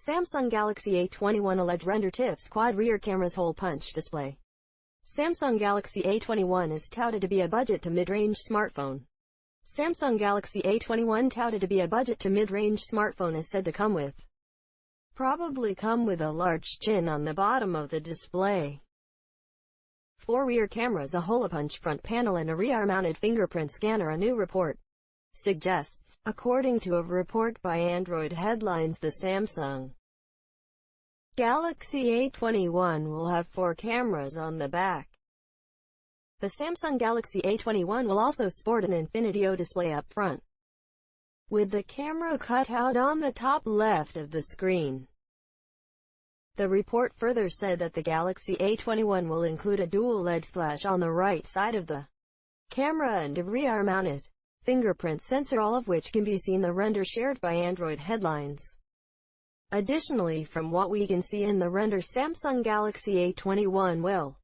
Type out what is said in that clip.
Samsung Galaxy A21 alleged render tips quad rear camera's hole punch display. Samsung Galaxy A21 is touted to be a budget to mid-range smartphone. Samsung Galaxy A21 touted to be a budget to mid-range smartphone is said to probably come with a large chin on the bottom of the display. 4 rear cameras, a holepunch front panel and a rear-mounted fingerprint scanner, a new report suggests, according to a report by Android Headlines. The Samsung Galaxy A21 will have 4 cameras on the back. The Samsung Galaxy A21 will also sport an Infinity O display up front, with the camera cut out on the top left of the screen. The report further said that the Galaxy A21 will include a dual LED flash on the right side of the camera and a rear-mounted fingerprint sensor, all of which can be seen the render shared by Android Headlines. Additionally, from what we can see in the render, Samsung Galaxy A21 will